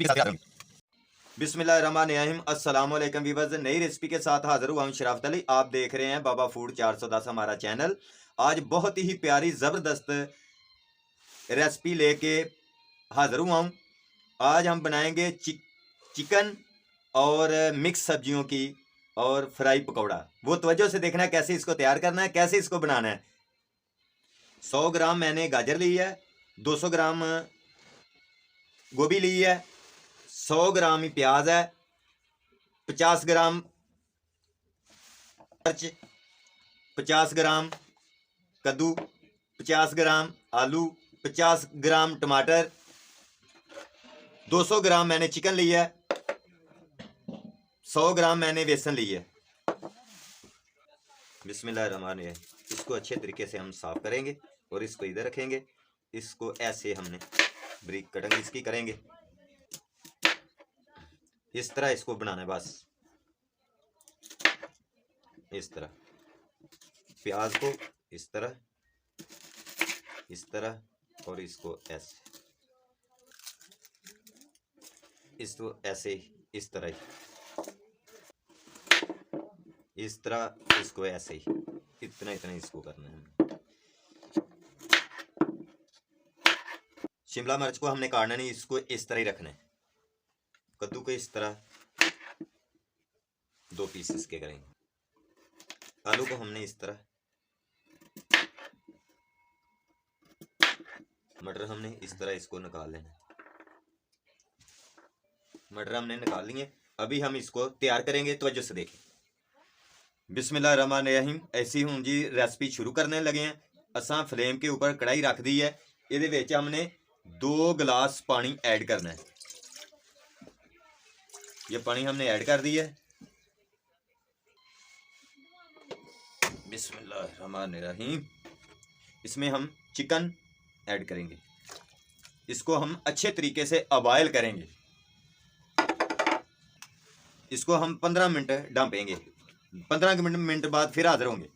के साथ बिस्मिल्लाहिर्रहमानिर्रहीम अस्सलाम वालेकुम वीवर्स, नई रेसिपी के साथ हाजिर हुआ हूं शराफत अली। आप देख रहे हैं बाबा फूड 410 हमारा चैनल। आज बहुत ही प्यारी ज़बरदस्त रेसिपी लेके हाजिर हुआ हूं। आज हम बनाएंगे चिकन और मिक्स सब्जियों की और फ्राई पकौड़ा। वो तवज्जो से देखना है कैसे इसको तैयार करना है, कैसे इसको बनाना है। 100 ग्राम मैंने गाजर ली है, 200 ग्राम गोभी ली है, 100 ग्राम ही प्याज है, 50 ग्राम मिर्च, 50 ग्राम कद्दू, 50 ग्राम आलू, 50 ग्राम टमाटर, 200 ग्राम मैंने चिकन लिया है, 100 ग्राम मैंने बेसन ली है। बिस्मिल्लाहिर्रहमानिर्रहीम। इसको अच्छे तरीके से हम साफ करेंगे और इसको इधर रखेंगे। इसको ऐसे हमने ब्रिक कटिंग इसकी करेंगे। इस तरह इसको बनाना है, बस इस तरह। प्याज को इस तरह और इसको ऐसे, इसको ऐसे इस तरह इसको ऐसे ही इतना इसको करना है। शिमला मिर्च को हमने काटना नहीं, इसको इस तरह ही रखना है। कद्दू को इस तरह 2 पीस इसके करेंगे। आलू को हमने इस तरह, मटर हमने इस तरह इसको निकाल लेना। मटर हमने निकाल लिए। अभी हम इसको तैयार करेंगे, तवज्जो से देखें। बिस्मिल्लाहिर्रहमानिर्रहीम। ऐसी हूँ जी रेसिपी शुरू करने लगे हैं। असा फ्लेम के ऊपर कढ़ाई रख दी है। ये विच हमने 2 गिलास पानी ऐड करना है। ये पानी हमने ऐड कर दिया है। बिस्मिल्लाहिर्रहमानिर्रहीम। इसमें हम चिकन ऐड करेंगे। इसको हम अच्छे तरीके से अबॉयल करेंगे। इसको हम 15 मिनट डांपेंगे। 15 मिनट बाद फिर हाजिर होंगे।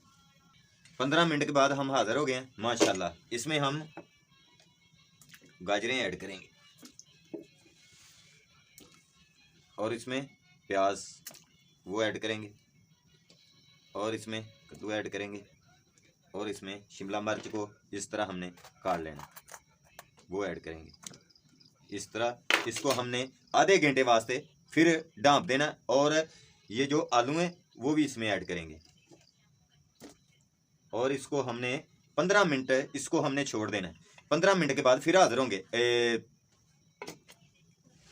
15 मिनट के बाद हम हाजिर हो गए हैं माशाल्लाह। इसमें हम गाजरें ऐड करेंगे और इसमें प्याज वो ऐड करेंगे और इसमें कद्दू ऐड करेंगे और इसमें शिमला मिर्च को इस तरह हमने काट लेना, वो ऐड करेंगे। इस तरह इसको हमने आधे घंटे वास्ते फिर ढाँप देना और ये जो आलू हैं वो भी इसमें ऐड करेंगे और इसको हमने 15 मिनट इसको हमने छोड़ देना है। 15 मिनट के बाद फिर हाजिर होंगे।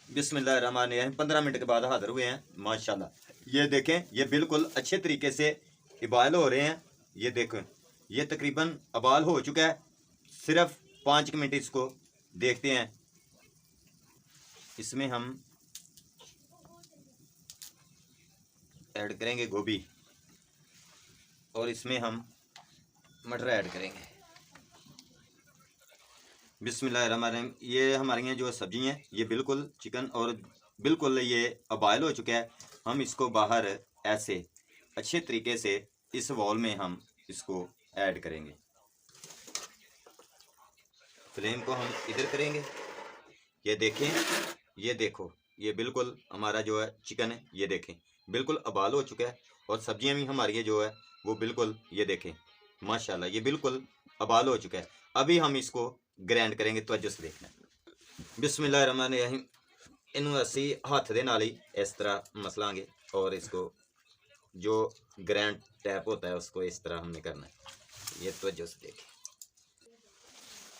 बिस्मिल्लाहिर्रहमानिर्रहीम। 15 मिनट के बाद हाजिर हुए हैं माशाल्लाह। ये देखें, ये बिल्कुल अच्छे तरीके से उबाल हो रहे हैं। ये देखें, ये तकरीबन उबाल हो चुका है। सिर्फ 5 मिनट इसको देखते हैं। इसमें हम ऐड करेंगे गोभी और इसमें हम मटर ऐड करेंगे। बिस्मिल्लाहिर्रहमानिर्रहीम। ये हमारी जो सब्जी हैं ये बिल्कुल चिकन और बिल्कुल ये अबॉयल हो चुका है। हम इसको बाहर ऐसे अच्छे तरीके से इस बाउल में हम इसको ऐड करेंगे। फ्लेम को हम इधर करेंगे। ये देखें, ये देखो, ये बिल्कुल हमारा जो है चिकन है, ये देखें बिल्कुल अबाल हो चुका है और सब्जियां भी हमारी जो है वो बिल्कुल, ये देखें माशाल्लाह, ये बिल्कुल अबाल हो चुका है। अभी हम इसको ग्राइंड करेंगे, तो जस्ट देखना। बिस्मिल्लाहिर्रहमानिर्रहीम। इनू असी हाथ दे नाल ही इस तरह मसलांगे और इसको जो ग्राइंड टैप होता है उसको इस तरह हमने करना है। ये तो जस्ट देखें।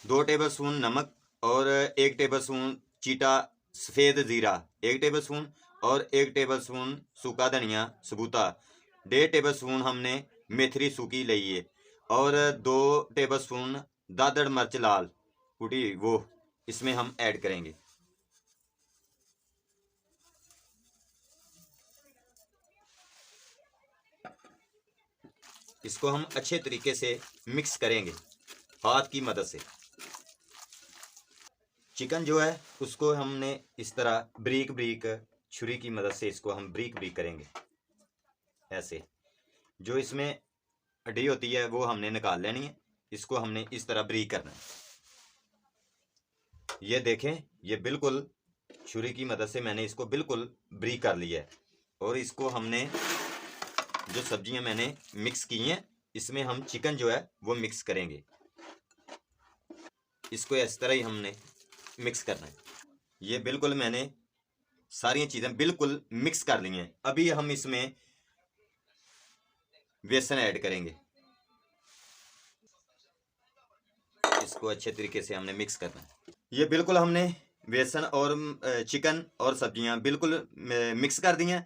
2 टेबल स्पून नमक और 1 टेबल स्पून चीटा सफ़ेद ज़ीरा, 1 टेबल स्पून और 1 टेबल स्पून सूखा धनिया सबूता, 1.5 टेबल स्पून हमने मेथरी सूखी ली है और 2 टेबल स्पून दादड़ मिर्च लाल कुटी वो इसमें हम ऐड करेंगे। इसको हम अच्छे तरीके से मिक्स करेंगे हाथ की मदद से। चिकन जो है उसको हमने इस तरह ब्रीक ब्रीक छुरी की मदद से इसको हम ब्रीक ब्रीक करेंगे। ऐसे जो इसमें हड्डी होती है वो हमने निकाल लेनी है। इसको हमने इस तरह ब्रीक करना है। ये देखें, ये बिल्कुल छुरी की मदद से मैंने इसको बिल्कुल ब्रीक कर लिया है। और इसको हमने जो सब्जियां मैंने मिक्स की हैं इसमें हम चिकन जो है वो मिक्स करेंगे। इसको इस तरह ही हमने मिक्स करना है। ये बिल्कुल मैंने सारी चीज़ें बिल्कुल मिक्स कर ली हैं। अभी हम इसमें बेसन ऐड करेंगे। इसको अच्छे तरीके से हमने मिक्स करना है। ये बिल्कुल हमने बेसन और चिकन और सब्जियां बिल्कुल मिक्स कर दी हैं।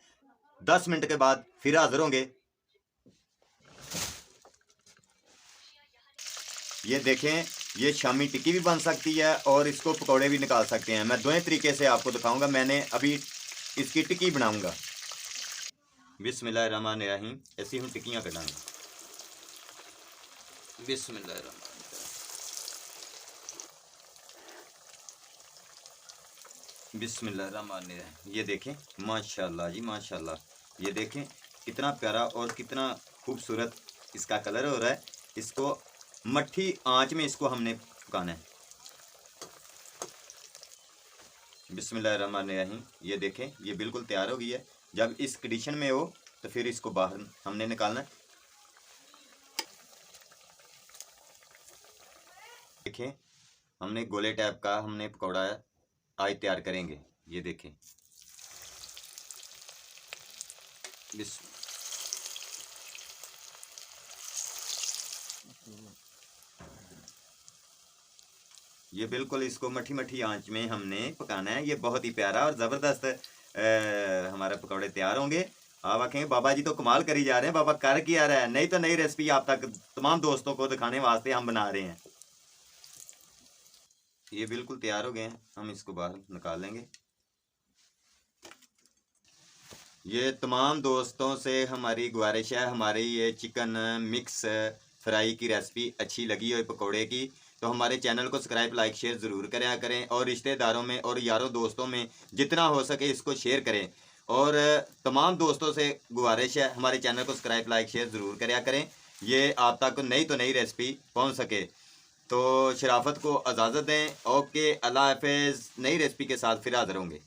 10 मिनट के बाद फिर हाजिर होंगे। ये देखें, ये शामी टिक्की भी बन सकती है और इसको पकौड़े भी निकाल सकते हैं। मैं दोनों तरीके से आपको दिखाऊंगा। मैंने अभी इसकी टिक्की बनाऊंगा। बिस्मिल्लाहिर्रहमानिर्रहीम। ऐसी हम टिक्कियाँ कटाएंगे। बिस्मिल्लाहिर्रहमानिर्रहीम। बिस्मिल्लाहिर्रहमानिर्रहीम। ये देखें, माशाल्लाह जी माशाल्लाह। ये देखें कितना प्यारा और कितना खूबसूरत इसका कलर हो रहा है। इसको मट्ठी आंच में इसको हमने पकाना है। बिस्मिल्लाहिर्रहमानिर्रहीम। ये देखें, ये बिल्कुल तैयार हो गई है। जब इस कंडीशन में हो तो फिर इसको बाहर हमने निकालना है। देखें, हमने गोले टाइप का हमने पकौड़ा आज तैयार करेंगे। ये देखें, ये बिल्कुल इसको मठी मठी आंच में हमने पकाना है। ये बहुत ही प्यारा और ज़बरदस्त हमारे पकौड़े तैयार होंगे। आप आखेंगे बाबा जी तो कमाल करी जा रहे हैं, बाबा कर क्या रहा है। नहीं तो नई रेसिपी आप तक तमाम दोस्तों को दिखाने वास्ते हम बना रहे हैं। ये बिल्कुल तैयार हो गए हैं। हम इसको बाहर निकाल लेंगे। ये तमाम दोस्तों से हमारी गुजारिश है, हमारी ये चिकन मिक्स फ्राई की रेसिपी अच्छी लगी हो पकौड़े की तो हमारे चैनल को सब्सक्राइब लाइक शेयर ज़रूर करें और रिश्तेदारों में और यारों दोस्तों में जितना हो सके इसको शेयर करें। और तमाम दोस्तों से गुजारिश है हमारे चैनल को सब्सक्राइब लाइक शेयर ज़रूर करें। ये आप तक नई तो नई रेसिपी पहुँच सके। तो शराफत को इजाज़त दें। ओके, अल्लाह हाफिज़। नई रेसिपी के साथ फिर हाज़िर होंगे।